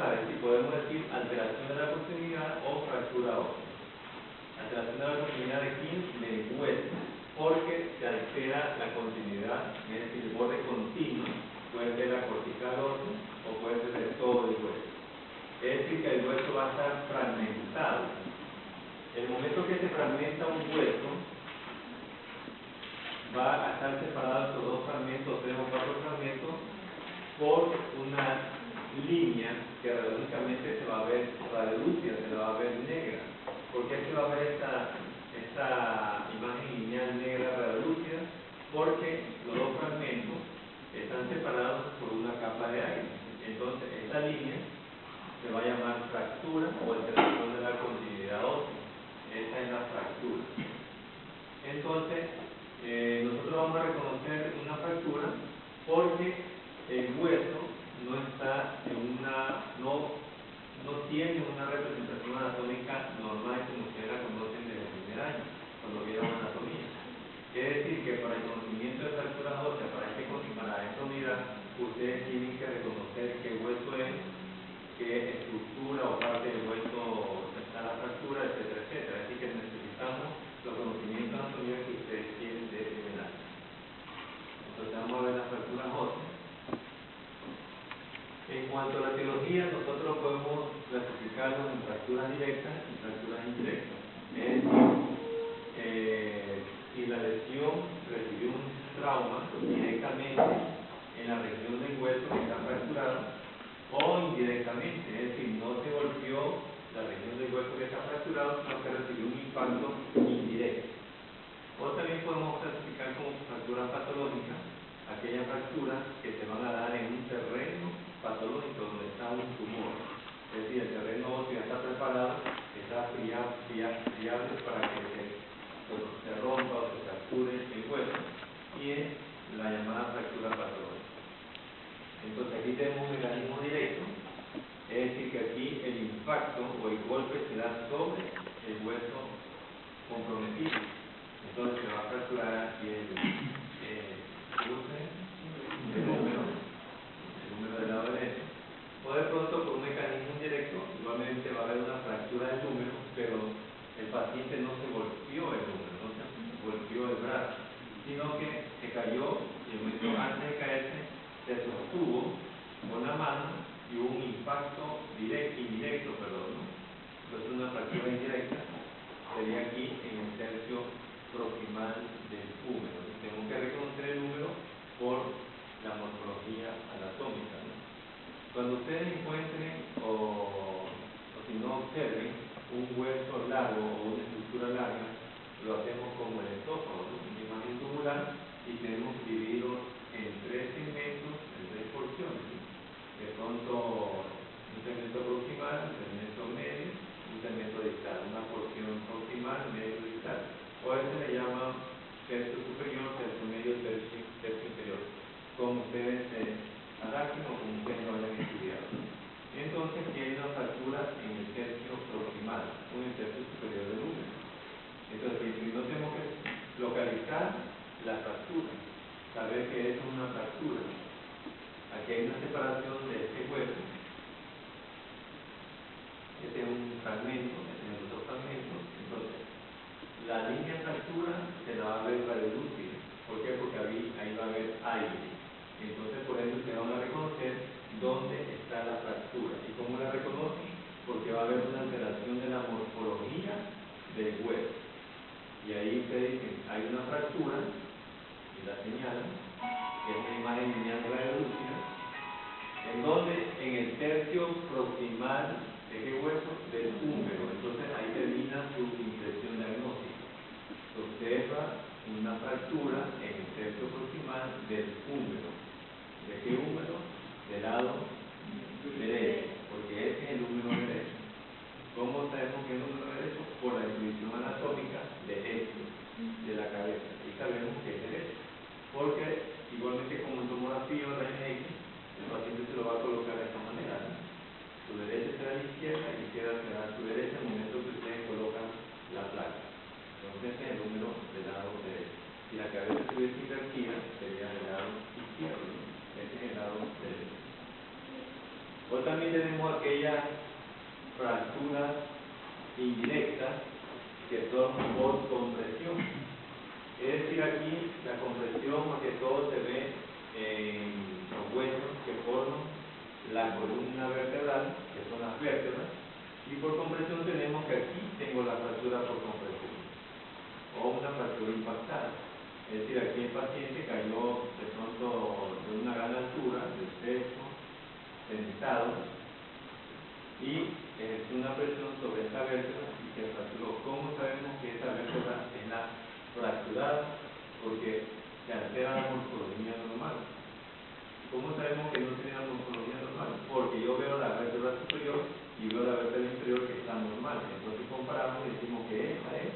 sabe si podemos decir alteración de la continuidad o fractura ósea. Alteración de la continuidad de quién? Del hueso, porque se altera la continuidad, es decir, el borde continuo, puede ser la cortical ósea o puede ser de todo el hueso. Es decir, que el hueso va a estar fragmentado. El momento que se fragmenta un hueso, va a estar separado estos dos fragmentos, 3 o 4 fragmentos, por una línea que radiológicamente se va a ver radiolúcida, se la va a ver negra. ¿Por qué se va a ver esta imagen lineal negra radiolúcida? Porque los dos fragmentos están separados por una capa de aire. Entonces, esta línea se va a llamar fractura o alteración de la continuidad ósea. Esa es la fractura. Entonces, nosotros vamos a reconocer una fractura porque el hueso no está en no tiene una representación anatómica normal como ustedes la conocen desde el primer año, cuando vieron anatomía. Es decir, que para el conocimiento de fracturas óseas, para esta unidad, ustedes tienen que reconocer qué hueso es, qué estructura o parte del hueso está la fractura, etcétera, etcétera. Así que necesitamos los conocimientos de anatomía que ustedes tienen de primer año. Entonces vamos a ver las fracturas óseas. En cuanto a la etiología, nosotros podemos clasificarlos en fracturas directas y fracturas indirectas. Es decir, si la lesión recibió un trauma directamente en la región del hueso que está fracturado, o indirectamente, es decir, no se golpeó la región del hueso que está fracturado, sino que recibió un impacto indirecto. O también podemos clasificar como fracturas patológicas aquellas fracturas que se van a dar en un terreno patológico donde está un tumor. Es decir, el terreno óseo ya está preparado, está friable para que se rompa o se fracture el hueso, y es la llamada fractura patológica. Entonces aquí tenemos un mecanismo directo, es decir, que aquí el impacto o el golpe se da sobre el hueso comprometido. Entonces se va a fracturar aquí el número del lado derecho. O de pronto por un mecanismo indirecto, igualmente va a haber una fractura del húmero, pero el paciente no se golpeó el húmero, no se golpeó el brazo, sino que se cayó y el momento antes de caerse se sostuvo con la mano y hubo un impacto indirecto, ¿no? Entonces una fractura indirecta sería aquí en el tercio proximal del húmero. Tenemos que reconocer el húmero por la morfología anatómica, ¿no? Cuando ustedes encuentren o si no observen un hueso largo o una estructura larga, lo hacemos como el esófago, ¿no? Una imagen tubular, y tenemos dividido en 3 segmentos, en 3 porciones, ¿sí? De pronto un segmento proximal, un segmento medio, un segmento distal, una porción proximal, medio, distal. O a veces le llaman tercio superior, tercio medio, tercio inferior, como ustedes se adapten o como ustedes lo hayan estudiado. Entonces aquí hay una fractura en el tercio proximal o en el tercio superior del húmero. Entonces primero tenemos que localizar la fractura, saber que es una fractura. Aquí hay una separación de este hueso. Este es un fragmento, este es el otro fragmento. Entonces la línea de fractura se la va a ver radiolúcida. ¿Por qué? Porque ahí va a haber aire. Entonces, por eso ustedes van a reconocer dónde está la fractura. ¿Y cómo la reconocen? Porque va a haber una alteración de la morfología del hueso. Y ahí ustedes dicen, hay una fractura, y la señalan, que es una imagen lineal radiolúcida, en donde en el tercio proximal de qué hueso, del húmero. Entonces ahí termina su impresión diagnóstica. Se observa una fractura en el tercio proximal del húmero. ¿De qué húmero? Del lado derecho, porque ese es el húmero derecho. ¿Cómo sabemos que es el húmero derecho? Por la definición anatómica de esto, de la cabeza. Y sabemos que es derecho, porque igualmente como en tomografía o rayos X, el paciente se lo va a colocar de esta manera, ¿no? Su derecha será la izquierda y la izquierda será su derecha en el momento que ustedes colocan la placa. Entonces ese es el número del lado derecho. Si la cabeza estuviese invertida, sería del lado izquierdo, ¿no? Ese es el lado derecho. O también tenemos aquellas fracturas indirectas que son por compresión. Es decir, aquí la compresión más que todo se ve en los huesos que forman la columna vertebral, que son las vértebras, y por compresión tenemos que aquí tengo la fractura por compresión o una fractura impactada. Es decir, aquí el paciente cayó de pronto de una gran altura, del techo, sentado, y ejerció una presión sobre esta vértebra y se fracturó. ¿Cómo sabemos que esta vértebra es la fracturada? Porque se altera la morfología normal. ¿Cómo sabemos que no tiene la morfología normal? Porque yo veo la vértebra superior y veo la vértebra inferior que está normal. Entonces comparamos y decimos que esta es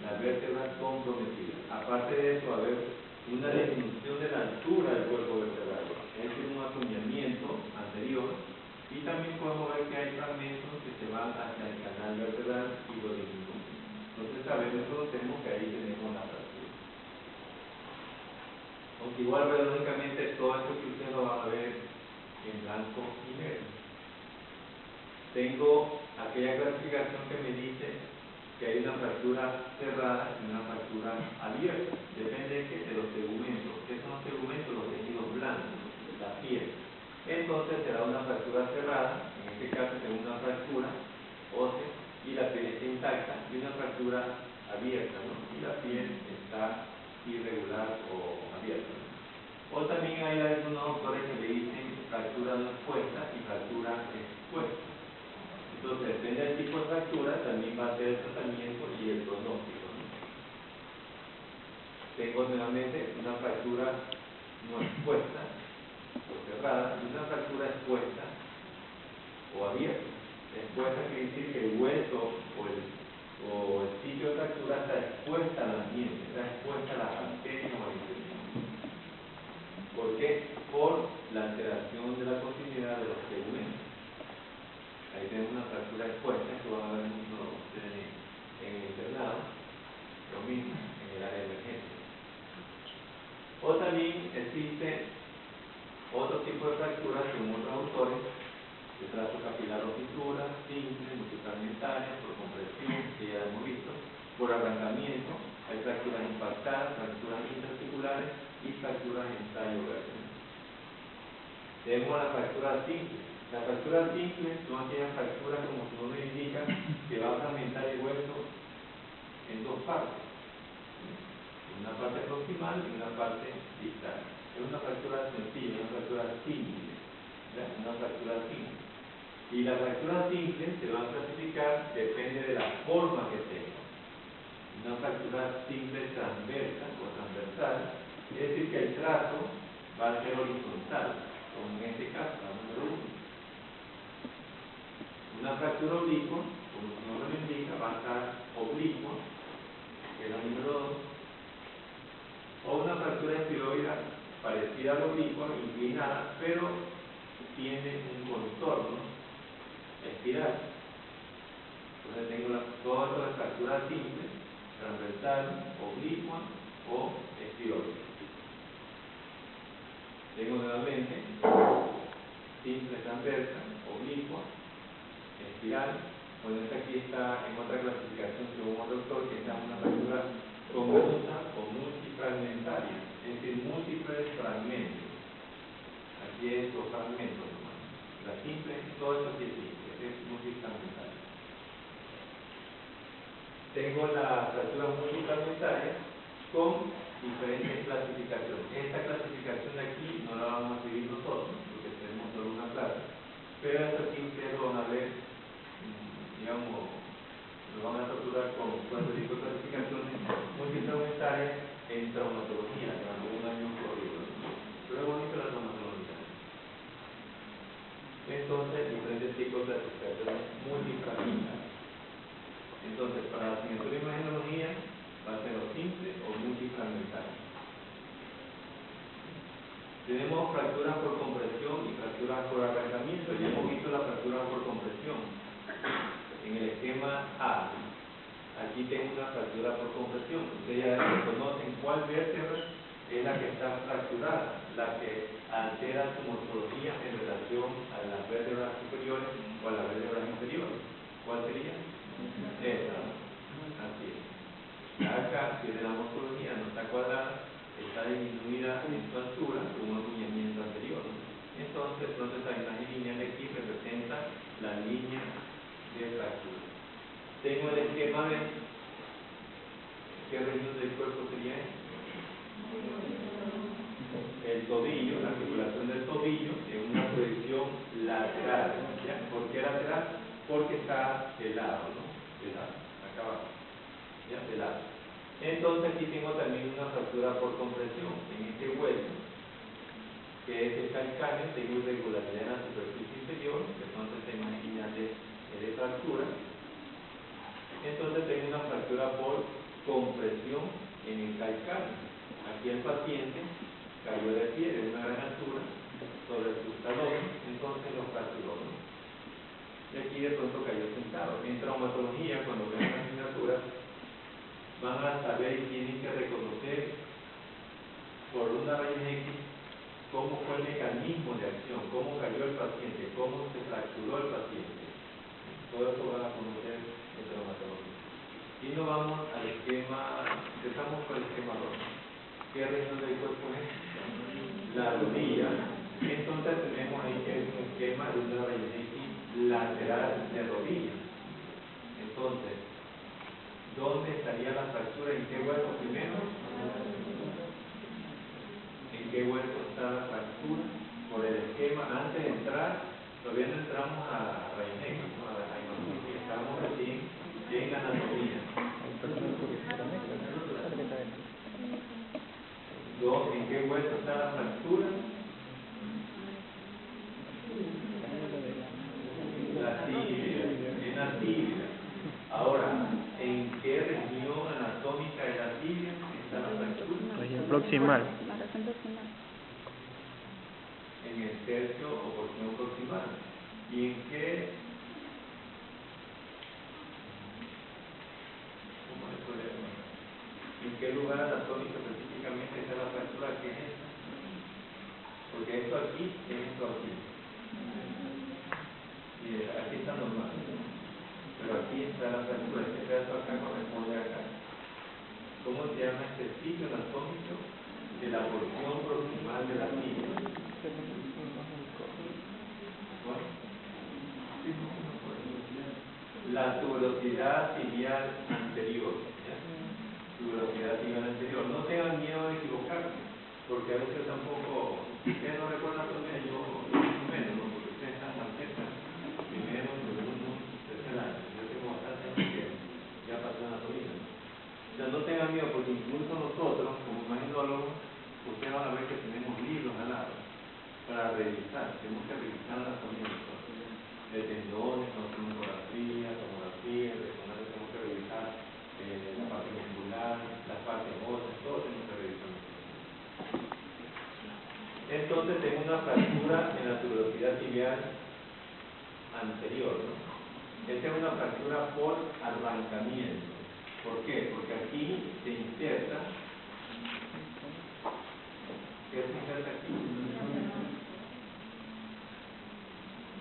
la vértebra comprometida. Aparte de eso, va a haber una disminución de la altura del cuerpo vertebral, es decir, un acuñamiento anterior, y también podemos ver que hay fragmentos que se van hacia el canal vertebral y lo disminuyen. Entonces conocemos que ahí tenemos la fractura. Aunque igual biológicamente todo esto que ustedes lo van a ver en blanco y negro. Tengo aquella clasificación que me dice que hay una fractura cerrada y una fractura abierta. Depende de los tegumentos. ¿Qué son los tegumentos? Los tejidos blancos, la piel. Entonces será una fractura cerrada, en este caso tengo una fractura ósea y la piel está intacta, y una fractura abierta, ¿no? Y la piel está irregular o abierta, ¿no? O también hay algunos autores que le dicen fractura no expuesta y fractura expuesta. Entonces, depende del tipo de fractura, también va a ser el tratamiento y el pronóstico, ¿no? Tengo nuevamente una fractura no expuesta o cerrada y una fractura expuesta o abierta. Expuesta quiere decir que el hueso o el sitio de fractura está expuesta al ambiente, está expuesta a las bacterias o a la infección. ¿Por qué? Por la alteración de la continuidad de los tegumentos. Ahí tenemos una fractura expuesta, que van a ver mucho ustedes en el internado, lo mismo en el área de emergencia. O también existe otro tipo de fracturas según otros autores, de trazo capilar o fisura, simple, multifragmentaria, por compresión, que ya hemos visto, por arrancamiento, hay fracturas impactadas, fracturas interarticulares y fracturas en tallo verde. Tenemos la fractura simple. La fractura simple son aquellas fracturas, como su nombre indica, que va a fragmentar el hueso en dos partes, una parte proximal y una parte distal. Es una fractura sencilla, una fractura simple, ¿ya? Una fractura simple. Y la fractura simple se va a clasificar, depende de la forma que tenga. Una fractura simple transversa o transversal, es decir, que el trazo va a ser horizontal, como en este caso, la número 1. Una fractura oblicua, como su nombre lo indica, va a estar oblicua, que es la número 2. O una fractura estiloidal, parecida a la oblicua, inclinada, pero tiene un contorno espiral. Entonces tengo todas las fracturas simples, transversal, oblicua o espiroide. Tengo nuevamente simple transversa, oblicua, espiral. Bueno, esta aquí está en otra clasificación según otro autor, que está una fractura congrusa o multifragmentaria, es decir, múltiples fragmentos. Aquí es los fragmentos, hermano. La simple, todo esto aquí es simple, es multifragmentaria. Tengo la fractura multifragmentaria con diferentes clasificaciones. Esta clasificación de aquí no la vamos a seguir nosotros, porque tenemos solo una clase, pero esta sí ustedes lo van a ver, digamos, lo van a torturar con este tipo de clasificaciones multifragmentarias en traumatología, que van a un año corrido. Pero es bonito la traumatología. Entonces, diferentes tipos de clasificaciones multifragmentarias. Entonces, para la asignatura de imagenología va a ser o simple o multifragmentario. Tenemos fracturas por compresión y fracturas por arrancamiento. Ya hemos visto la fractura por compresión en el esquema A. Aquí tengo una fractura por compresión. Ustedes ya reconocen cuál vértebra es la que está fracturada, la que altera su morfología en relación a las vértebras superiores o a las vértebras inferiores. ¿Cuál sería? Esa, así es. Acá, si de la morfología no está cuadrada, está disminuida en su altura con un acuñamiento anterior. Entonces la imagen lineal aquí representa la línea de fractura. Tengo el esquema de qué región del cuerpo sería este. El tobillo, la articulación del tobillo en una proyección lateral. ¿Ya? ¿Por qué lateral? Porque está de lado, ¿no? De lado, acá abajo. ¿Ya? De lado. Entonces aquí tengo también una fractura por compresión en este hueso, que es el calcáneo. Tengo irregularidad en la superficie inferior, que son esta imagen lineal de fractura. Entonces tengo una fractura por compresión en el calcáneo. Aquí el paciente cayó de pie de una gran altura sobre sus talones, entonces lo fracturó, ¿no? Y aquí de pronto cayó sentado. En traumatología, cuando vean la asignatura, van a saber y tienen que reconocer por una rayos X cómo fue el mecanismo de acción, cómo cayó el paciente, cómo se fracturó el paciente. Todo eso van a conocer en traumatología. Y nos vamos al esquema, empezamos con el esquema 2. ¿Qué región del cuerpo es? La rodilla. Entonces tenemos ahí que es un esquema de una rayos X lateral de rodilla. Entonces, ¿dónde estaría la fractura? ¿En qué hueso primero? ¿En qué hueso está la fractura? Por el esquema, antes de entrar, todavía no entramos a rayos X, ¿no? A la imanología, estamos recién en anatomía. ¿En qué hueso está la fractura? La tibia, en la tibia. Ahora, ¿en qué región anatómica de la tibia está la fractura? Región proximal. La región proximal. En el tercio o porción proximal. ¿Y en qué? ¿Cómo le podemos llamar? ¿En qué lugar anatómico específicamente está la fractura? ¿Qué es esta? Porque esto aquí es esto aquí. Y aquí está normal. Pero aquí está la fractura. Este pedazo acá corresponde acá. ¿Cómo se llama este sitio anatómico de la porción proximal de la tibia? La tuberosidad tibial anterior. ¿Ya? Tuberosidad tibial anterior. No tengan miedo de equivocarse, porque a veces tampoco, ustedes no recuerdan todavía, yo menos, ¿no? Porque ustedes están más cerca, primero, segundo, tercer año. Yo tengo bastante años que ya pasó anatomía. O sea, no tengan miedo, porque incluso nosotros, como imaginólogos, ustedes van a ver que tenemos libros al lado para revisar. Tenemos que revisar la anatomía de tendones, tomografía, tenemos que revisar la parte muscular, las partes óseas, todo tenemos que revisar. Entonces tengo una fractura en la tuberosidad tibial anterior, ¿no? Esta es una fractura por arrancamiento. ¿Por qué? Porque aquí se inserta. ¿Qué se inserta aquí?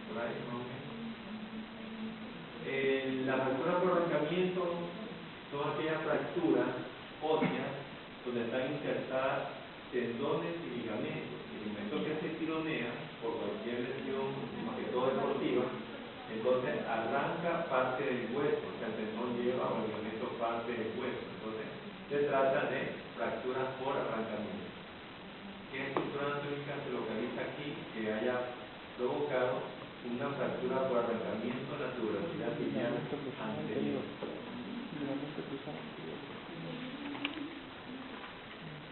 Por ahí, ¿no? La fractura por arrancamiento son aquellas fracturas óseas donde están insertadas tendones y ligamentos. En el momento que se tironea por cualquier lesión, más que todo deportiva, entonces arranca parte del hueso, o sea, el tendón lleva o el ligamento parte del hueso. Entonces se trata de fracturas por arrancamiento. ¿Qué estructura anatómica se localiza aquí que haya provocado una fractura por arrancamiento en la tuberosidad tibial anterior?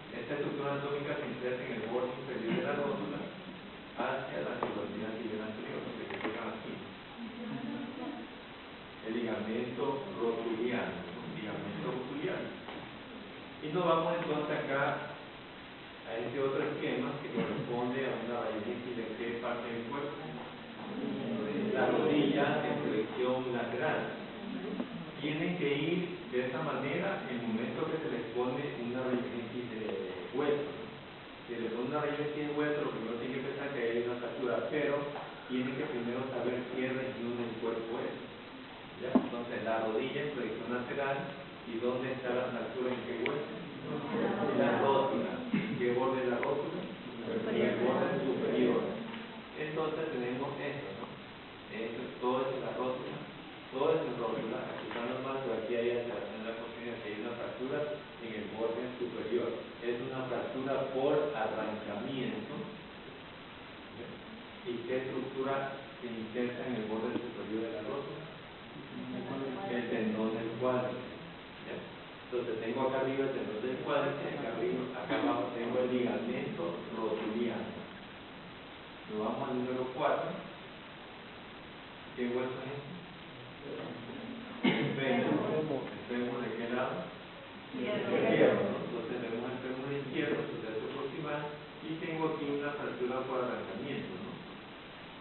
Esta estructura anatómica se inserta en el borde inferior de la rótula hacia la tuberosidad tibial anterior, que se pega aquí. El ligamento rotuliano, Y nos vamos entonces acá a este otro esquema que corresponde a una rayos X de qué parte del cuerpo. La rodilla en proyección lateral. Tienen que ir de esa manera en el momento que se les pone una rayos X de hueso. Si le pone una región que tiene hueso, lo primero tiene que pensar que hay una fractura, pero tiene que primero saber qué región del cuerpo es. ¿Ya? Entonces, la rodilla en proyección lateral, ¿y dónde está la fractura? ¿En qué hueso? En la rótula. ¿En qué borde de la rótula? En el borde superior. Entonces tenemos esto, ¿no? Todo es en la rótula, todo es en rótula. Aquí están los más, pero aquí hay alteración de la posición, que hay una fractura en el borde superior. Es una fractura por arrancamiento. ¿Y qué estructura se inserta en el borde superior de la rótula? El tendón del cuádriceps. Entonces tengo acá arriba el tendón del cuádriceps, acá abajo tengo el ligamento rotuliano. Nos vamos al número 4. ¿Qué hueso es este? El fémur. ¿El fémur de qué lado? Izquierdo, ¿no? Entonces vemos el fémur izquierdo, suceso proximal, y tengo aquí una fractura por arrancamiento, ¿no?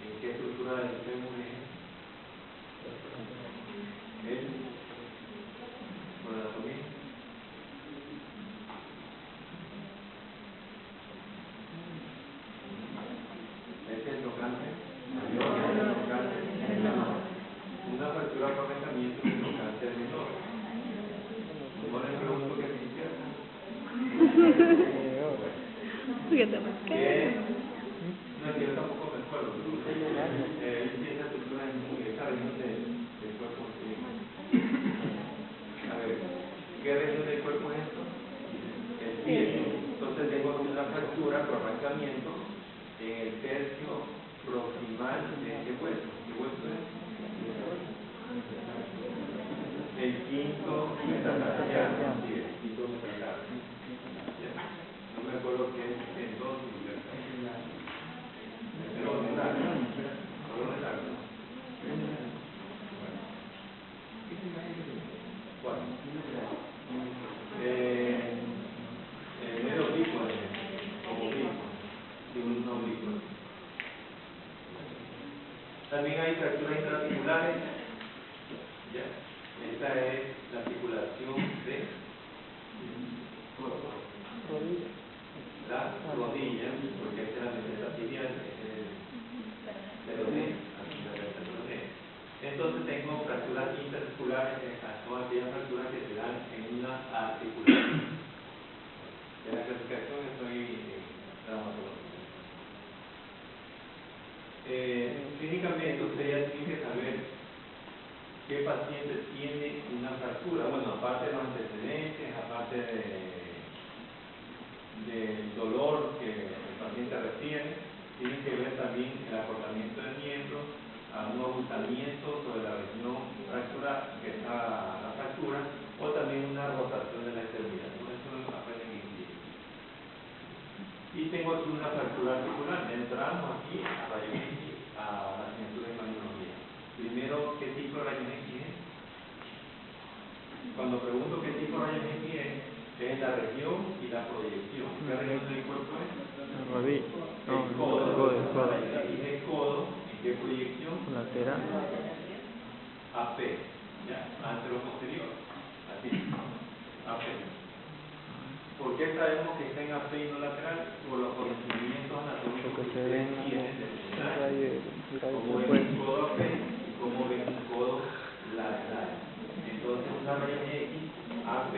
¿En qué estructura del fémur es? ¿Por anatomía? ¿Este es el trocánter mayor? ¿Es el trocánter menor? Una fractura por arrancamiento en el trocánter menor. ¿No le pregunto qué se inserta? No, es que yo tampoco me acuerdo. Esa estructura es muy esa región del cuerpo. A ver, ¿qué región del cuerpo es esto? El pie. Entonces tengo aquí una fractura por arrancamiento en el tercio proximal de este hueso. ¿Qué hueso es? El quinto metatarsiano. Sí, el quinto metatarsiano. No me acuerdo qué es entonces. Pero de largo. Solo de largo. Bueno. Medio oblicuo, como oblicuo. Digo un oblicuo. También hay fracturas intraarticulares. ¿Ya? Esta es la articulación de la rodilla, porque esta es la meseta tibial, entonces tengo fracturas interarticulares, son aquellas fracturas que se dan en una articulación. En la clasificación estoy traumatológico. Clínicamente usted ya tiene que saber qué paciente tiene una fractura. Bueno, aparte de los antecedentes, aparte del dolor que el paciente refiere, tienen que ver también el acortamiento del miembro, un abultamiento sobre la región fractura, que está la fractura, o también una rotación de la extremidad. Eso lo aprenden en clínica. Y tengo aquí una fractura articular. Entramos aquí a rayos X, a la asignatura de imaginología. Primero, ¿qué tipo de rayos X es? Cuando pregunto qué tipo de rayos X es la región y la proyección. ¿Qué región del cuerpo es? El rodillo. El codo. Rayos X es codo. ¿En qué proyección? Lateral. AP. ¿Ya? Antero posterior. Así. AP. ¿Por qué sabemos que está en AP y no lateral? Por los conocimientos anatómicos que ustedes tienen del escenario. Como ven un codo AP y como ven un codo lateral. Entonces una raya X AP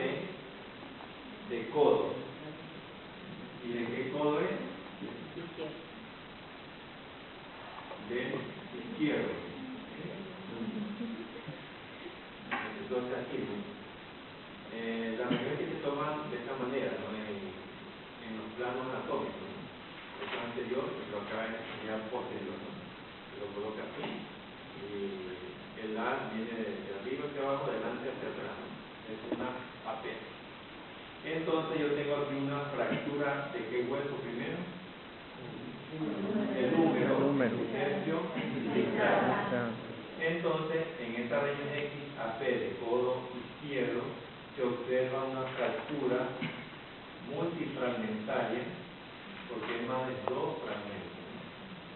de codo. ¿Y de qué codo es? Del izquierdo. Entonces aquí, las regiones que se toman de esta manera, ¿no? En los planos anatómicos, ¿no? Esto es anterior, pero acá es ya posterior, ¿no? Se lo coloca aquí y el A viene de arriba hacia abajo, delante hacia atrás, ¿no? Es una AP. Entonces yo tengo aquí una fractura de qué hueso primero? El húmero, el tercio distal. Entonces, en esta región X, AP de codo izquierdo, se observa una fractura multifragmentaria, porque hay más de 2 fragmentos.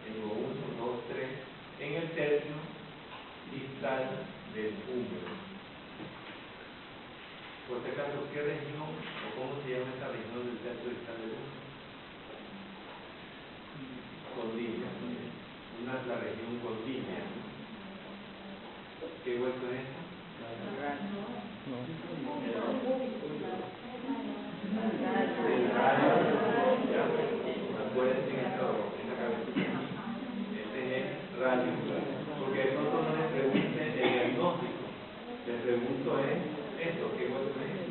Tengo 1, 2, 3, en el tercio distal del húmero. Por si acaso, ¿qué región o cómo se llama esta región del tercio distal del húmero? condilla. Una es la región condilla. ¿Qué hueso es esto? El radio. ¿Ya? Acuérdense en esta cabecita. Este es el radio. Porque de pronto no les pregunte el diagnóstico. Les pregunto esto, ¿qué hueso es?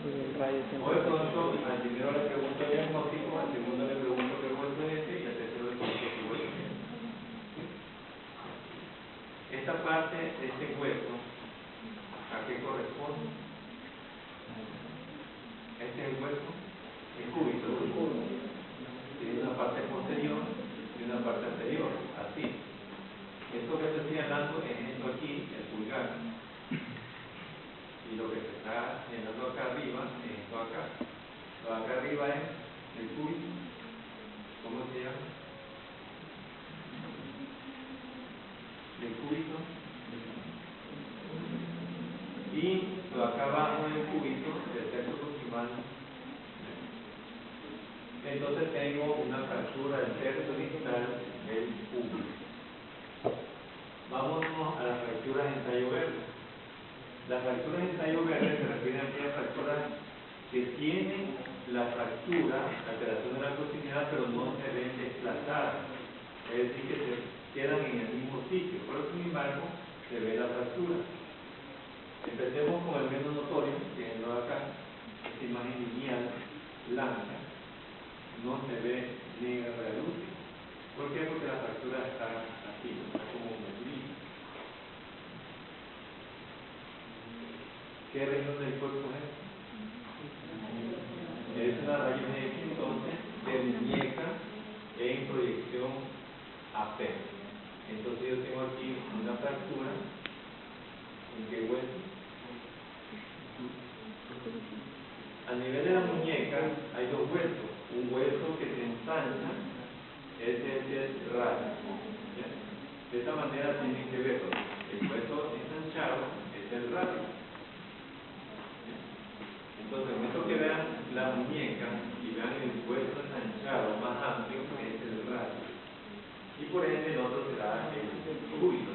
O de pronto al primero le pregunto el diagnóstico, al segundo le pregunto qué hueso es este y al tercero le pregunto qué hueso es este. Esta parte de este hueso, ¿a qué corresponde? Este es el hueso, el cúbito. Tiene una parte posterior y una parte anterior, así. Esto que estoy hablando es esto aquí, el pulgar. Y lo que se está llenando acá arriba es esto acá. Lo de acá arriba es el cúbito. ¿Cómo se llama? El cúbito. Y lo de acá abajo del cúbito, el tercio proximal. Entonces tengo una fractura del tercio distal del cúbito. Vámonos a las fracturas en tallo verde. Las fracturas en tallo verde se refieren a aquellas fracturas que tienen la fractura, la alteración de la proximidad, pero no se ven desplazadas. Es decir, que se quedan en el mismo sitio, pero sin embargo se ve la fractura. Empecemos con el menos notorio, que es lo de acá, esta imagen lineal, blanca, no se ve negra de la luz. ¿Por qué? Porque la fractura está así, está como metida. ¿Qué región del cuerpo es? Es una rayón X, entonces, de muñeca en proyección AP. Entonces yo tengo aquí una fractura. ¿En qué hueso? A nivel de la muñeca hay dos huesos. Un hueso que se ensancha, ese es el radio. ¿Ya? De esta manera tienen que verlo. El hueso ensanchado es el radio. ¿Ya? Entonces, en esto que vean la muñeca y vean el hueso ensanchado más amplio, es el radio. Y por ende el otro será el cúbito.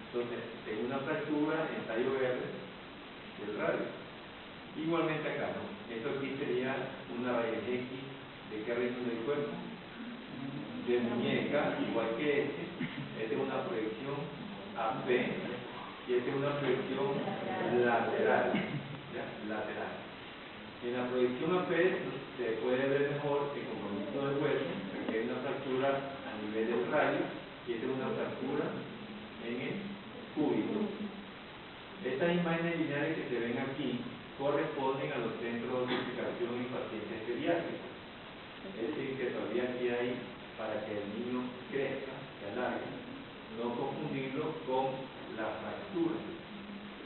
Entonces, tengo una fractura en tallo verde del radio. Igualmente acá, ¿no? Esto aquí sería una raíz X de qué región del cuerpo, de muñeca, igual que este. Esta es una proyección AP y esta es una proyección lateral, ¿ya? Lateral. En la proyección AP se puede ver mejor el compromiso del hueso, porque hay una fractura a nivel del radio y esta es una fractura en el cúbito. Estas imágenes lineales que se ven aquí corresponden a los centros de dosificación en pacientes pediátricos. Es decir, que todavía aquí hay, para que el niño crezca, se alargue, no confundirlo con la fractura,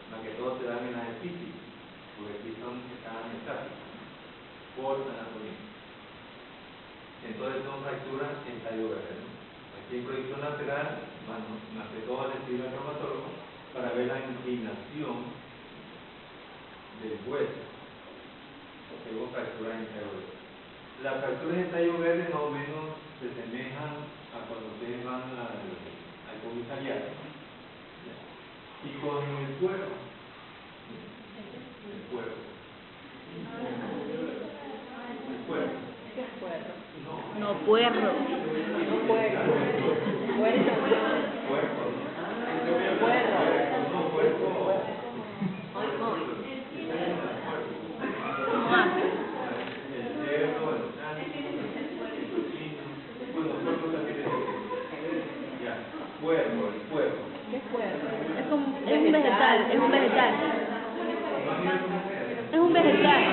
más que todo se dan en las epífisis, porque aquí están estáticas, por anatomía. Entonces son fracturas en tallo verde, ¿no? Aquí en proyección lateral, más que todo al estilo del traumatólogo, para ver la inclinación del hueso, según fracturas en tallo verde. Las fracturas en tallo verde más o menos se asemejan a cuando ustedes van al comisariato y con el cuero. El cuero. El cuero. ¿Qué es puerro? No, puerro. No puerro. Puerro. Cuerpo. Puerro. No, cuerpo. Ay, no. El cerdo, el chancho, el cochino. Bueno, cuerpo también es. Ya. Cuerpo, el cuerpo. ¿Qué es puerro? Es un vegetal, es un vegetal. Es un vegetal.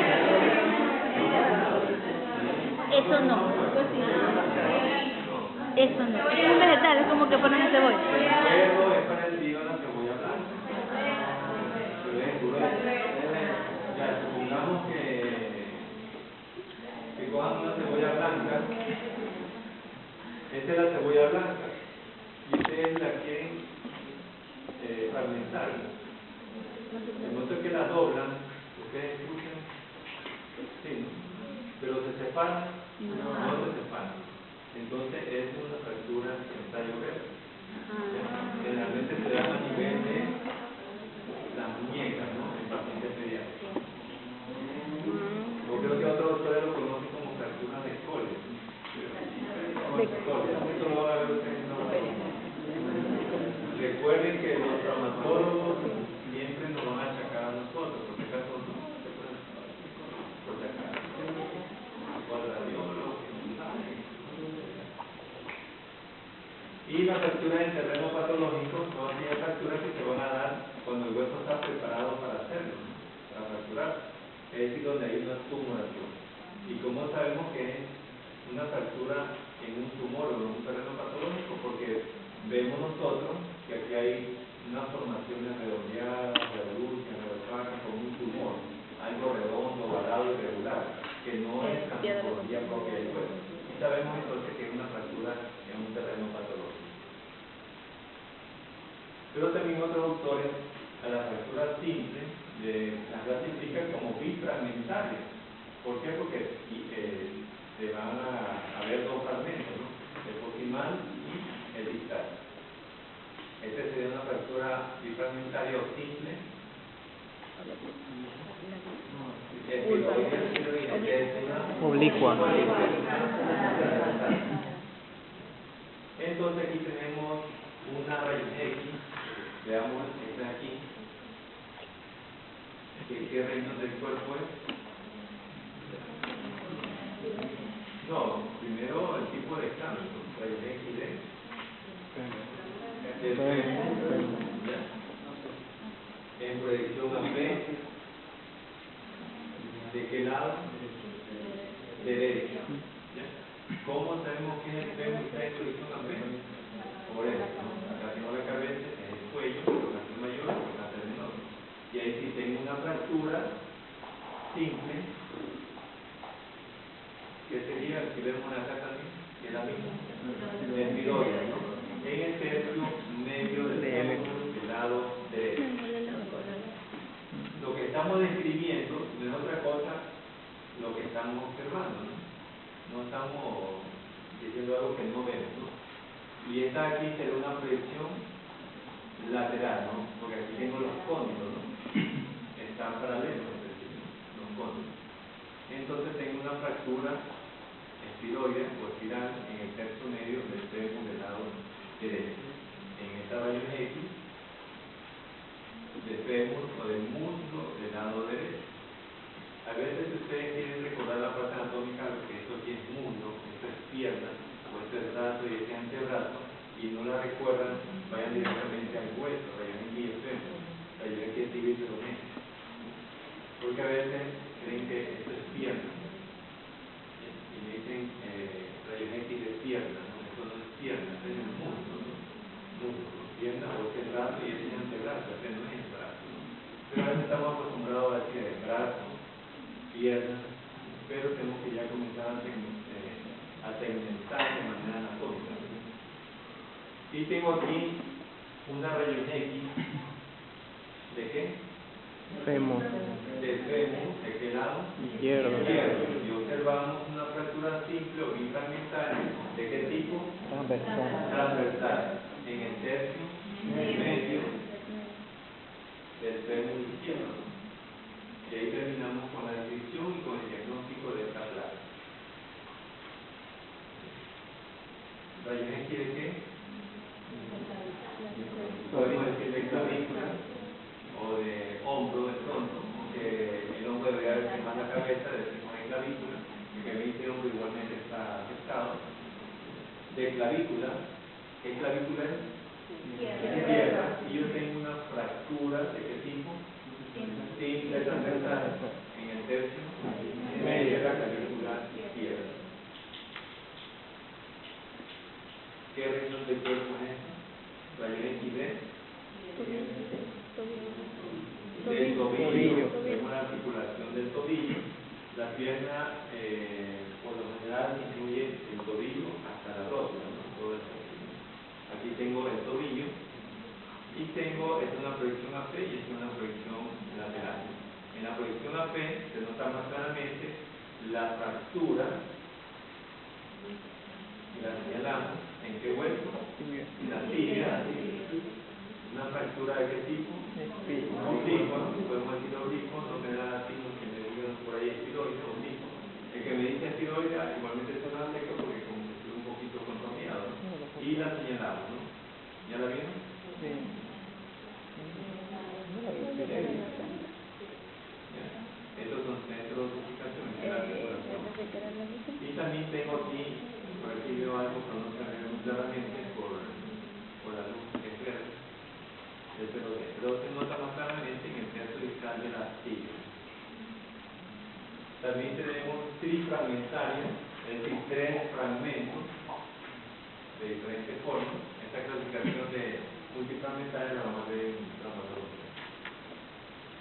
Eso no. Eso no. Es un vegetal, es como que ponen el cebolla. El cuervo es parecido a la cebolla blanca. Pero es duro. Ya, supongamos que cojan una cebolla blanca. Esta es la cebolla blanca. Y ustedes la quieren fragmentar. De modo que la doblan, ustedes escuchan, sí, ¿no? Pero se separan, no se separan. Entonces es una fractura en tallo verde. Generalmente se da a nivel de las muñecas, ¿no? En pacientes pediátricos. Yo creo que otros autores lo conocen como fracturas de escolia. Esto lo van a ver ustedes en la materia. Recuerden que los traumatólogos siempre nos van a achacar a nosotros, por si acaso no se pueden por si acaso. O al radiólogo. Y las fracturas en terreno patológico son aquellas fracturas que se van a dar cuando el hueso está preparado para hacerlo, ¿no? Para fracturar. Es decir, donde hay una tumoración. Y como sabemos que es una fractura en un tumor o en un terreno patológico, porque vemos nosotros que aquí hay una formación redondeada, revolución, revolcada, como un tumor, algo redondo, ovalado, irregular, que no es la morfología propia del hueso. Y sabemos entonces que es una fractura en un terreno patológico. Pero también otros autores a la fractura simple las clasifican como bifragmentarias. ¿Por qué? Porque se van a ver dos fragmentos, ¿no? El proximal y el distal. Esta sería una fractura bifragmentaria o simple. Oblicua. Entonces aquí tenemos una raíz X, veamos esta aquí, ¿qué región del cuerpo es? No, primero el tipo de cambio, raíz X del fémur, en proyección a P, ¿de qué lado? Derecha. ¿Cómo sabemos que el fémur está en proyección a P? Por esto, acá tengo la cabeza, es el cuello, la parte mayor, la parte menor. Y ahí sí tengo una fractura simple, que sería, si vemos la casa así, que es la misma, espiroide, ¿no? En el tercio medio del fémur del lado derecho. Lo que estamos describiendo no es otra cosa lo que estamos observando, ¿no? No estamos diciendo algo que no vemos, ¿no? Y esta aquí será una proyección lateral, ¿no? Porque aquí tengo los cóndilos, ¿no? Están paralelos entre sí, los cóndilos. Entonces tengo una fractura espiroide o espiral en el tercio medio del fémur del lado derecho. En esta raíz X del fémur o del muslo del lado derecho. A veces ustedes quieren recordar la parte anatómica, que esto aquí es muslo, esto es pierna, o esto es brazo y este es antebrazo, y no la recuerdan, vayan directamente al hueso, rayon X y fémur, rayon X es tibia y peroné. Porque a veces creen que esto es pierna, y me dicen rayon X de pierna, ¿no? Esto no es pierna, esto es el muslo, ¿no? Muslo, pierna o este brazo y este es antebrazo, este no es el brazo, ¿no? Pero a veces estamos acostumbrados a decir el brazo, pierna, pero tenemos que ya comenzar a segmentar de manera anatómica. Y tengo aquí una rayon X, ¿de qué? Fémur. Del fémur, ¿de qué lado? Izquierdo. Y observamos una fractura simple o bifragmentaria, ¿de qué tipo? Transversal. Transversal, en el tercio medio del fémur izquierdo. Y ahí terminamos con la descripción y con el diagnóstico de esta placa. ¿Rayon X de qué? Podemos decir de clavícula o de hombro de pronto, que el hombro debería verse más la cabeza, decimos de clavícula, porque el hombro igualmente está afectado. De clavícula, ¿qué clavícula es? Izquierda. Y yo tengo una fractura, ¿de qué tipo? Simple transversal en el tercio medio de la clavícula izquierda. ¿Qué región del cuerpo es esta? Rayon X del tobillo, es una articulación del tobillo. La pierna, por lo general, incluye el tobillo hasta la rótula, ¿no? Todo esto. Aquí tengo el tobillo y tengo, es una proyección AP y es una proyección lateral. En la proyección AP se nota más claramente la fractura y la señalamos. ¿En qué hueso? En la tibia. ¿Una fractura de qué tipo? Oblicua, podemos decir oblicua, no me da signos que me digan por ahí estiroide, oblicua. El que me dice estiroide igualmente suena seco porque como que estoy un poquito contaminado, ¿no? Y la señalamos, ¿no? ¿Ya la vieron? Sí. Estos son centros de ubicación de la circulación. Y también tengo aquí, por aquí veo algo que no se ve muy claramente por la luz que es verde. Pero se nota más claramente en el centro discal de la tibia. También tenemos trifragmentaria, es decir, 3 fragmentos de diferentes formas. Esta clasificación de multifragmentaria la vamos a ver en traumatología.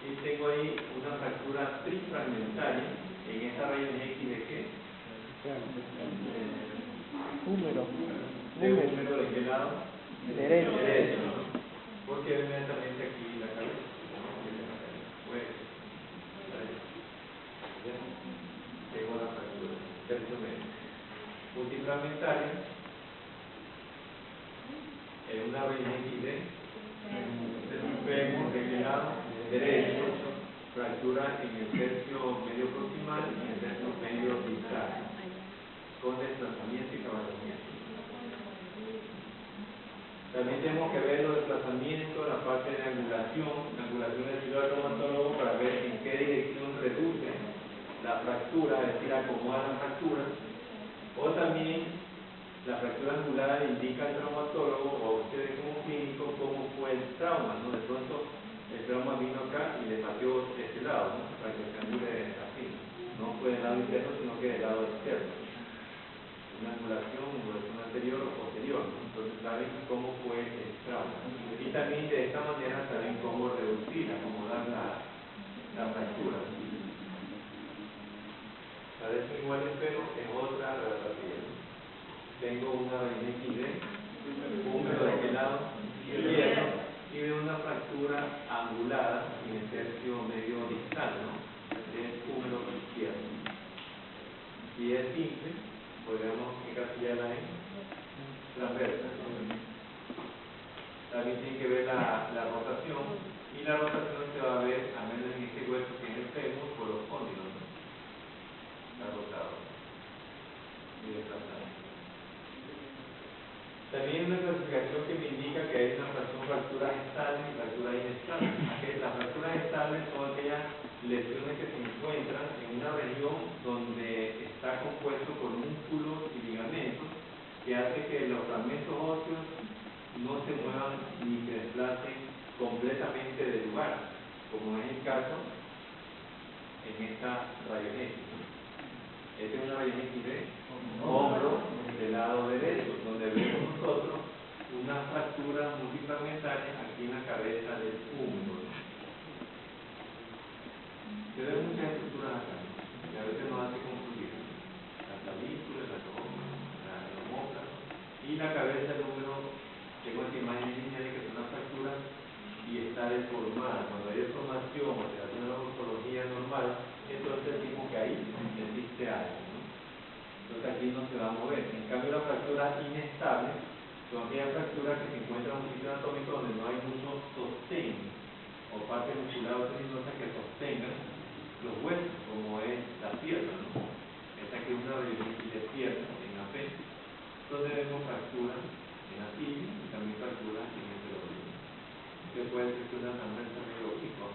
Y tengo ahí una fractura trifragmentaria en esta raíz X de qué? Número. ¿De número de qué lado? Derecho. Porque inmediatamente aquí la cabeza. Pues, tengo la fractura. Tercio medio. Multifragmentaria. En una raíz X vemos de qué lado derecho, fractura en el tercio medio proximal y en el tercio medio distal, con desplazamiento y cabalgamiento. También tenemos que ver los desplazamientos, la parte de angulación. La angulación del estilo del traumatólogo para ver en qué dirección reduce la fractura, es decir, acomoda la fractura. O también la fractura angular indica al traumatólogo o a ustedes como clínico cómo fue el trauma, ¿no? De pronto el trauma vino acá y le pateó este lado, ¿no? Para que se angule así. No fue del lado interno, sino que del lado externo. Una angulación anterior o posterior, ¿no? Entonces saben cómo fue el trauma. Y también de esta manera saben cómo reducir, acomodar la fractura. Parece igual pero es otra radiografía. Tengo una XD, húmedo de qué lado izquierdo, y veo una fractura angulada en el tercio medio distal, ¿no? De húmedo izquierdo. Si es simple, podríamos encasillarla en transversa. También tiene que ver la rotación, y la rotación se va a ver, al menos en este hueso que es el fémur, por los cóndilos, ¿no? Está rotado y desplazado. También una clasificación que me indica que hay una fractura estable y fractura inestable. Las fracturas estables son aquellas lesiones que se encuentran en una región donde está compuesto por músculos y ligamentos, que hace que los fragmentos óseos no se muevan ni se desplacen completamente del lugar, como es el caso en esta rayon X. Esta es una rayon X de hombro del lado derecho, donde vemos nosotros una fractura multifragmentaria aquí en la cabeza del húmero. Se ven muchas estructuras acá, y a veces nos hace confundir. La clavícula, la columna, la omóplata, y la cabeza del húmero. Tengo esta imagen lineal que es una fractura y está deformada. Cuando hay deformación o se hace una morfología normal, entonces decimos que ahí existe algo, ¿no? Entonces aquí no se va a mover. En cambio, las fracturas inestables son aquellas fracturas que se encuentran en un sitio anatómico donde no hay mucho sostén o parte muscular o tendinosa que sostengan los huesos, como es la pierna, ¿no? Esta aquí es una radiografía de pierna en AP, donde vemos fracturas en la tibia y también fracturas en el peroné. Que puede ser una transversa medio oblicuo,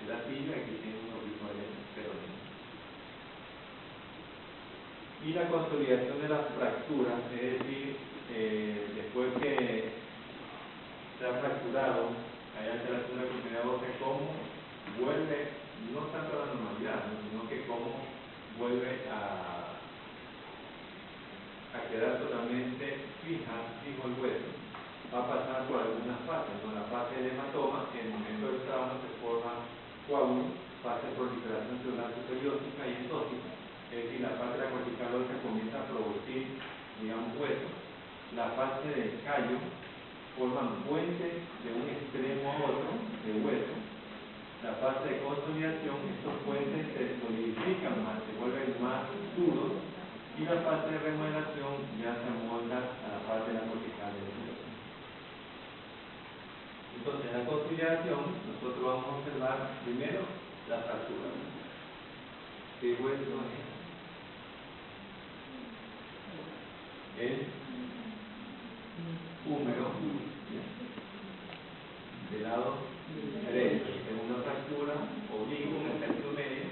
en la tibia, aquí tiene un oblicuo en el peroné. Y la consolidación de las fracturas, es decir, después que se ha fracturado, hay alteración de la continuidad ósea, cómo vuelve, no tanto a la normalidad, sino que cómo vuelve a quedar totalmente fijo el hueso. Va a pasar por algunas fases, ¿no? La fase del hematoma, en el momento del trabajo se forma coágulo, fase de proliferación celular superiótica y endótica, es decir, la fase de la cortical ósea comienza a producir, digamos, hueso. La fase del callo forman puentes de un extremo a otro de hueso. La fase de consolidación, estos puentes se solidifican más, se vuelven más duros y la parte de remodelación ya se amolda a la parte de la cortical del hueso. Entonces, en la consideración, nosotros vamos a observar primero la fractura. ¿Qué hueso es? El húmero del lado derecho, es una fractura obliqua en el centro medio.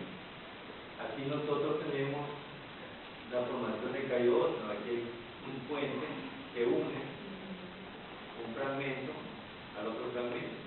Aquí nosotros tenemos la formación de K2, aquí hay un puente que une un fragmento al otro fragmento,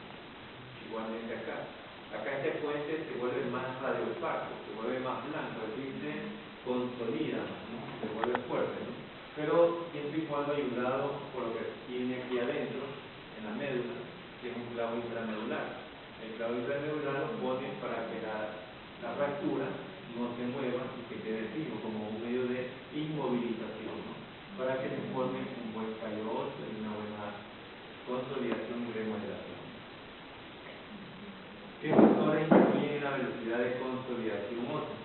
igualmente acá. Acá este puente se vuelve más radiopaco, se vuelve más blanco, es decir, se consolida, ¿no? Se vuelve fuerte, ¿no? Pero siempre y cuando ayudado por lo que tiene aquí adentro, en la médula, que es un clavo intramedular. El clavo intramedular lo pone para que la fractura no se mueva y que quede fijo, como un medio de inmovilización, ¿no? Para que se forme un buen callo óseo y una buena consolidación y remodelación. ¿Qué factores influyen en la velocidad de consolidación ósea?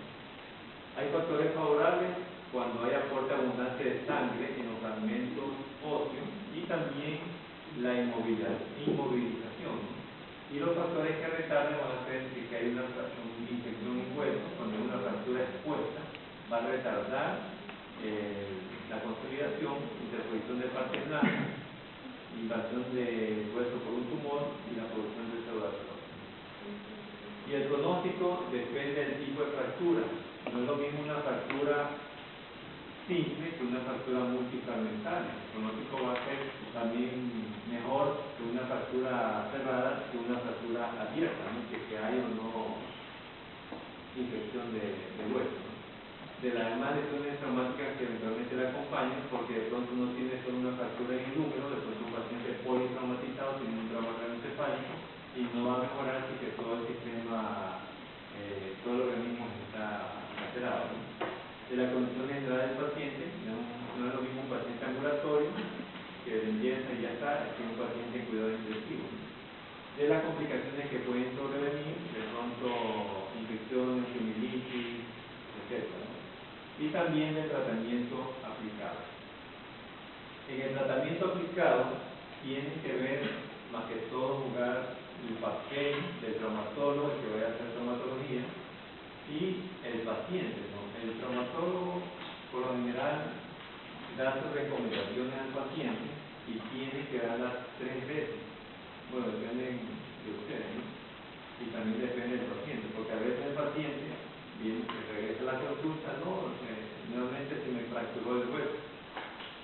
Hay factores favorables cuando hay aporte abundante de sangre en los fragmentos óseos y también la inmovilización, ¿no? Y los factores que retardan van a ser que hay una infección en hueso, cuando hay una fractura expuesta, va a retardar la consolidación, interposición de partes blancas, invasión de hueso por un tumor y la producción de pseudoartrosis. Y el pronóstico depende del tipo de fractura. No es lo mismo una fractura simple que una fractura multifragmentaria. El pronóstico va a ser también mejor que una fractura cerrada que una fractura abierta, ¿no? Que hay o no infección de hueso, ¿no? De las demás lesiones traumáticas que eventualmente la acompañan, porque de pronto no tiene solo una fractura en el húmero, de pronto un paciente politraumatizado tiene un trauma craneoencefálico y no va a mejorar si que todo el sistema, todo el organismo está alterado, ¿no? De la condición general del paciente, no es lo mismo un paciente ambulatorio que limpieza y ya está, que un paciente en cuidado intensivo. De las complicaciones que pueden sobrevenir, de pronto infecciones, humilitis, etc., ¿no? Y también del tratamiento aplicado. En el tratamiento aplicado tiene que ver, más que todo, jugar el papel del traumatólogo, el que vaya a hacer traumatología, y el paciente, ¿no? El traumatólogo, por lo general, da sus recomendaciones al paciente y tiene que darlas 3 veces. Bueno, depende de ustedes, ¿no? Y también depende del paciente, porque a veces el paciente viene, regresa a la consulta, no, nuevamente se me fracturó el hueso.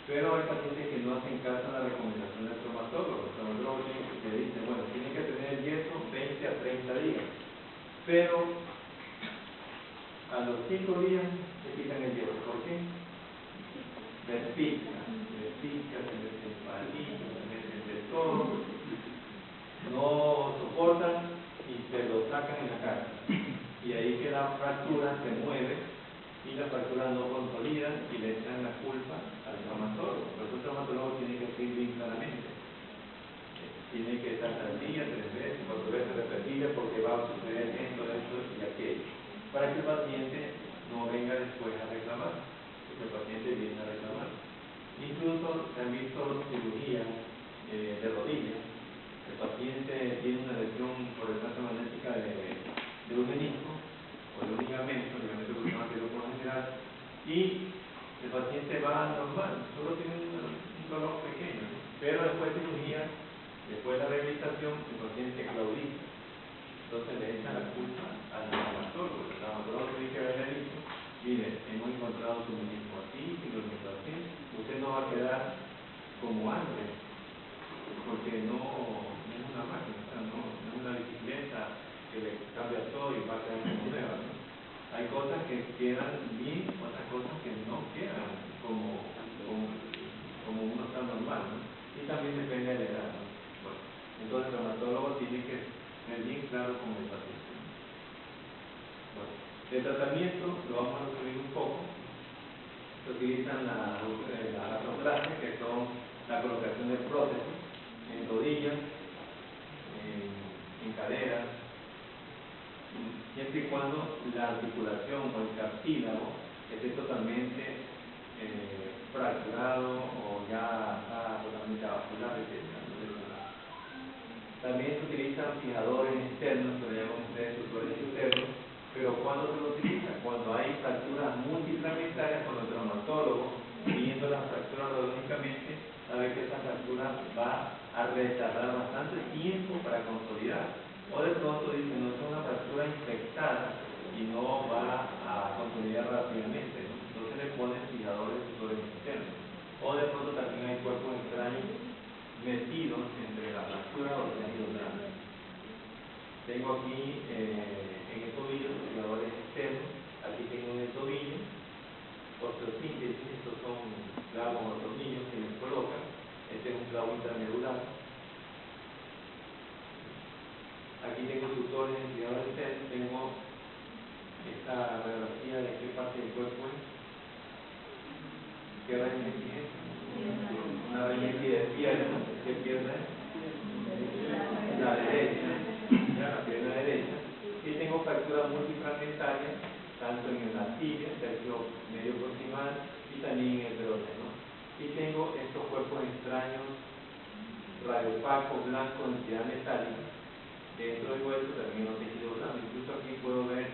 Pero hay pacientes que no hacen caso a la recomendación del traumatólogo. El traumatólogo le dice, bueno, tiene que tener el yeso 20 a 30 días. Pero a los 5 días se quitan el yeso. ¿Por qué? Les pica, se les empalita, se les de todo, no soportan y se lo sacan en la cara. Y ahí que la fractura se mueve y la fractura no consolida y le echan la culpa al traumatólogo. Por eso el traumatólogo tiene que decir bien claramente. Tiene que estar al día, 3 veces, 4 veces repetidas, porque va a suceder esto y aquello. Para que el paciente no venga después a reclamar, porque el paciente viene a reclamar. Incluso se han visto cirugías de rodillas. El paciente tiene una lesión por desgaste magnética de un menisco o de un ligamento cruzado por lo general, y el paciente va normal, solo tiene un dolor pequeño, ¿no? Pero después de cirugía, después de la rehabilitación, el paciente claudica. Entonces le echan la culpa al traumatólogo. El traumatólogo tiene que haberle dicho, mire, hemos encontrado su menisco así, y lo menisco así, usted no va a quedar como antes, porque no es una máquina, o sea, no es una bicicleta que le cambia todo y va a quedar como nueva, ¿no? Hay cosas que quedan bien, otras cosas que no quedan como uno está normal, ¿no? Y también depende de la edad, ¿no? Bueno, entonces el traumatólogo tiene que ser bien claro con el paciente. Bueno, el tratamiento lo vamos a resumir un poco. Se utilizan las artroplastia, que son la colocación de prótesis en rodillas, en caderas, siempre y cuando la articulación o el cartílago esté totalmente fracturado o ya está totalmente vascular, etc. También se utilizan fijadores externos, que le llaman ustedes tutores internos, pero ¿cuándo se lo utiliza? Cuando hay fracturas multifragmentarias, cuando el traumatólogo, viendo la fractura radiológicamente, sabe que esa fractura va a retardar bastante tiempo para consolidar. O de pronto dice, no es una fractura infectada y no va a consolidar rápidamente, ¿no? Entonces le ponen fijadores externos. O de pronto también hay cuerpos extraños metidos entre la fractura o los tejidos grandes. Tengo aquí en el tobillo fijadores externos. Aquí tengo en el tobillo osteosíntesis. Estos son clavos o tornillos que les colocan. Este es un clavo intramedular. Aquí tengo tutores en fijadores externos. Tengo esta radiografía de qué parte del cuerpo es. ¿Qué raíz es? Una raíz de pierna. ¿Qué pierna es? La derecha. La pierna derecha. Y tengo fracturas multifragmentarias, tanto en la tibia, tercio medio proximal, y también en el peroné, ¿no? Y tengo estos cuerpos extraños, radiopacos, blancos, de entidad metálica, dentro del hueso, también en los tejidos blandos. Incluso aquí puedo ver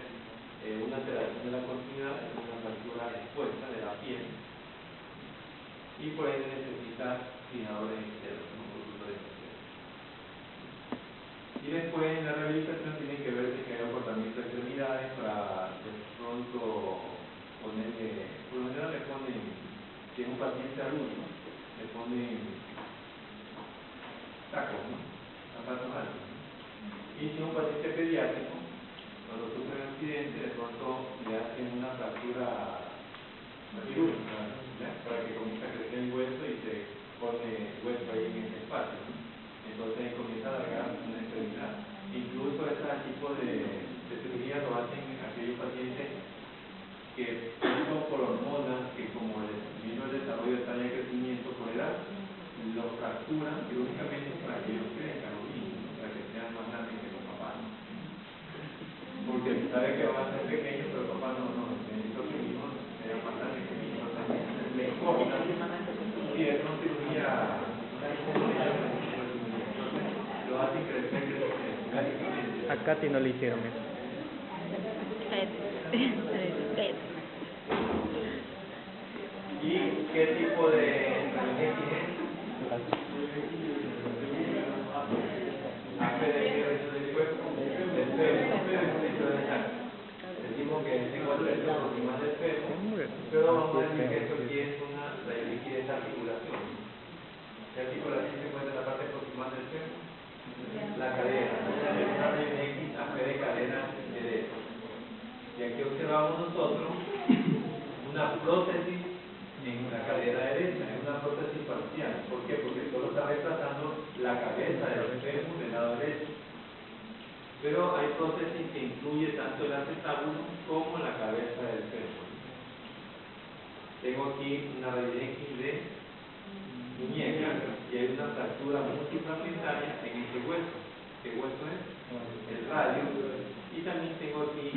una alteración de la continuidad, es una fractura expuesta de la piel, y por ende necesita fijadores externos, ¿no? Tutores externos. Y después en la rehabilitación tienen que ver que hay acortamiento de extremidades para de pronto ponerle, por lo general le ponen, si es un paciente adulto, le ponen tacos, ¿no? Zapatos altos. Y si es un paciente pediátrico, cuando sufre un accidente, de pronto le hacen una fractura quirúrgica, ¿ya? Para que comience a crecer el hueso y se pone hueso ahí en ese espacio, ¿no? Entonces ahí comienza a alargar una extremidad. Incluso este tipo de cirugía lo hacen aquellos pacientes que son por hormonas, que como vino el desarrollo de talla de crecimiento por edad, los fracturan quirúrgicamente para que ellos crezcan los niños, ¿no? Para que sean más grandes que los papás, ¿no? Porque sabe que van a ser pequeños, pero papá no, necesito que mi hijo sea más grande que mi hijo, entonces le cortan. Y es una cirugía, lo hacen crecer genéticamente. A Katy no le hicieron eso. ¿Y qué tipo de radiología es? APD del cuerpo, del pelo, decimos que tengo el tercio proximal del pelo, pero vamos a decir que esto aquí es una radiología de articulación. ¿Qué articulación se encuentra en la parte proximal del pelo? La cadera. Es una radiología APD cadera derecha. Y aquí observamos nosotros una prótesis en la cadera derecha, es una prótesis parcial. ¿Por qué? Porque solo está reemplazando la cabeza del fémur del lado derecho. Pero hay prótesis que incluye tanto el acetábulo como la cabeza del fémur. Tengo aquí una radiología de muñeca y hay una fractura multifragmentaria en este hueso. ¿Qué hueso es? El radio. Y también tengo aquí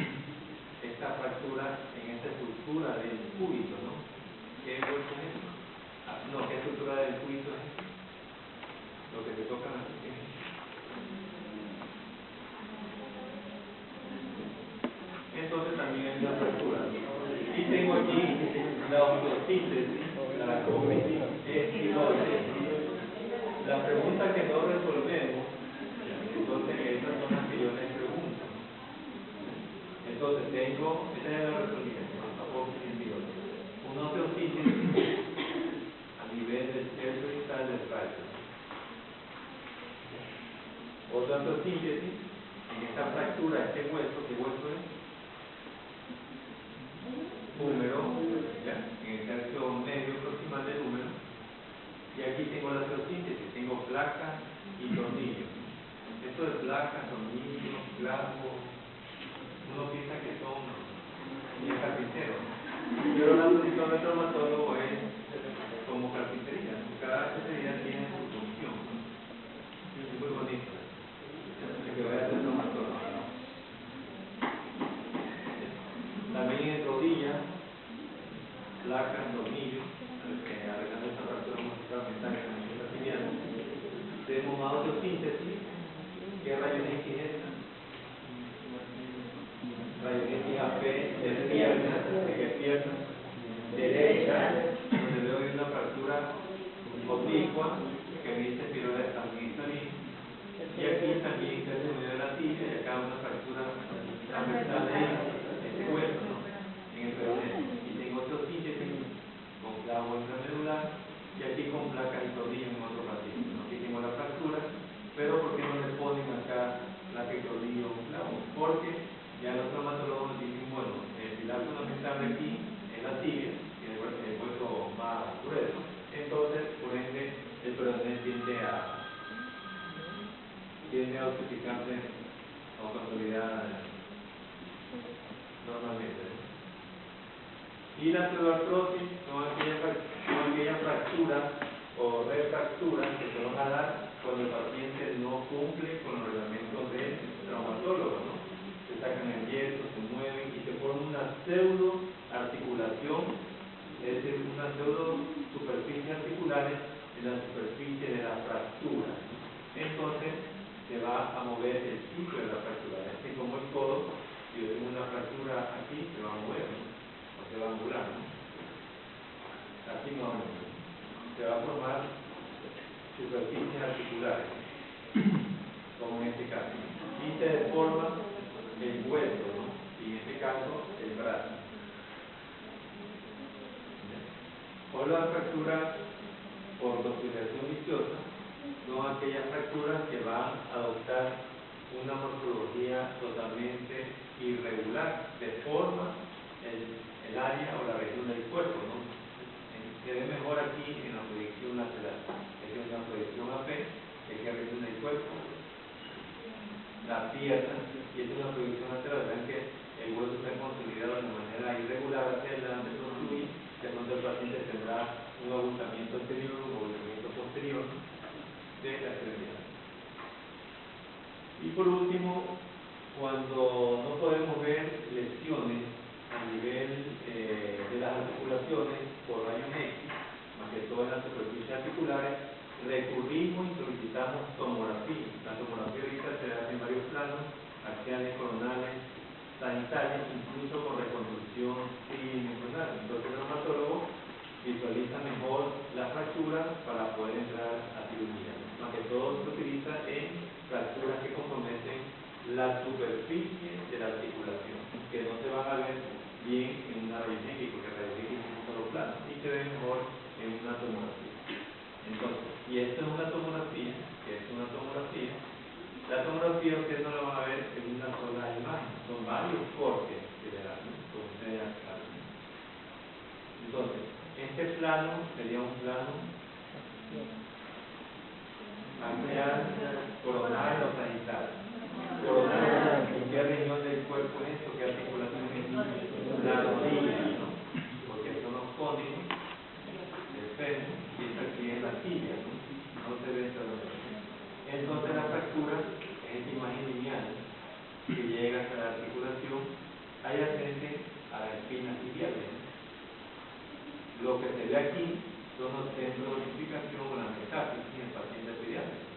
esta fractura en esta estructura del cúbito, ¿no? ¿Qué hueso es esto? No, ¿qué estructura del cúbito es esto? Lo que se toca aquí. Entonces también hay una fractura. Y tengo aquí la osteosíntesis, la estiloides. La pregunta que no resolvemos, entonces esas son las que yo les pregunto. Entonces tengo, esta ya la resolví, tampoco estiloides. Una osteosíntesis a nivel del tercio distal del radio. Otra osteosíntesis en esta fractura, este hueso, ¿qué hueso es? Húmero, ¿ya? En el tercio medio proximal del húmero. Y aquí tengo la osteosíntesis, tengo placas y tornillos. Esto de placas, tornillos, clavos, uno piensa que son carpinteros, pero la función del traumatólogo es como carpintería. Cada especialidad tiene su función. Es muy bonito el que vaya a ser traumatólogo, ¿no? También en rodillas, placas, tornillos, osteosíntesis. ¿Qué rayos X es esta? Rayos X AP de pierna, ¿de qué pierna? Derecha, donde veo una fractura oblicua que me dice pirola sanguínea. Y aquí también que se unió de la tibia y acá una fractura transversal de este hueso, ¿no? En el peroné. Y tengo osteosíntesis con clavo intramedular y aquí con placas y rodillas en otro paciente, ¿no? Aquí tengo la fractura, pero ¿por qué no le ponen acá placa y rodillo un clavo? Porque ya los traumatólogos nos dicen, bueno, el pilar fundamental de aquí es la tibia, que es el hueso más grueso, entonces por ende el peroné tiende a ossificarse o consolidar normalmente. Y la pseudoartrosis son aquellas fracturas o refracturas que se van a dar cuando el paciente no cumple con los reglamentos del traumatólogo, ¿no? Se sacan el yeso, se mueven y se forma una pseudo articulación, es decir, una pseudo superficie articulares en la superficie de la fractura. Entonces se va a mover el sitio de la fractura, así como el codo. Si yo tengo una fractura aquí, se va a mover, ¿no? O se va a angular, ¿no? Así más o menos. Se va a formar superficies articulares, como en este caso. Y se deforma el hueso, ¿no? Y en este caso, el brazo. O la fractura por consolidación viciosa son aquellas fracturas que van a adoptar una morfología totalmente irregular, deforma el área o la región del cuerpo, ¿no? Se ve mejor aquí en la proyección lateral. Esta es una proyección AP, que es la región del cuerpo, la pierna, y esta es una proyección lateral. Vean que el hueso está consolidado de manera irregular hacia adelante, construir, que donde el paciente tendrá un abultamiento anterior, un abultamiento posterior de la extremidad. Y por último, cuando no podemos ver lesiones a nivel de las articulaciones por rayos X, más que todo en las superficies articulares, recurrimos y solicitamos tomografía. La tomografía ahorita se hace en varios planos, axiales, coronales, sanitarios, incluso con reconstrucción tridimensional. Entonces el traumatólogo visualiza mejor la fractura para poder entrar a cirugía. Más que todo se utiliza en fracturas que comprometen la superficie de la articulación, que no se van a ver bien en una rayos X, porque rayos X es un solo plano, y se ve mejor en una tomografía. Entonces, y esta es una tomografía, la tomografía ustedes no la van a ver en una sola imagen, son varios cortes que le dan, ¿no? Como ustedes ya saben. Entonces, este plano sería un plano axial, coronal o sagital. Coronal, ¿en qué región del cuerpo es esto? ¿Qué articulación es? La rodilla, ¿no? Porque son los códices del fémur y esta aquí es la tibia, ¿no? No se ve esta rodilla. Entonces la fractura es esta imagen lineal que llega hasta la articulación adyacente a las espinas tibiales. Lo que se ve aquí son los centros de ossificación o la metáfisis en el paciente pediátrico.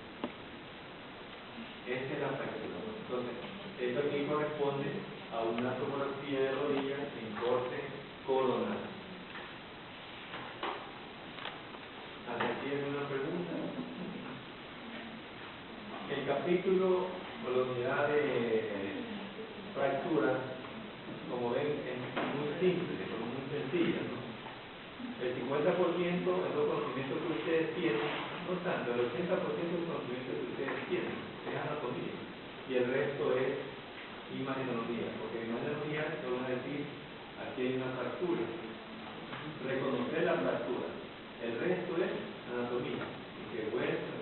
Esta es la fractura. Entonces, esto aquí corresponde a una tomografía de rodillas en corte coronal. ¿Hasta aquí alguna pregunta? El capítulo o la unidad de fractura, como ven, es muy simple, muy sencilla, ¿no? El 50% es los conocimientos que ustedes tienen, no tanto, el 80% es los conocimientos que ustedes tienen, es anatomía, y el resto es imagenología, porque imagenología te van a decir, aquí hay una fractura, reconocer la fractura, el resto es anatomía, y que hueso,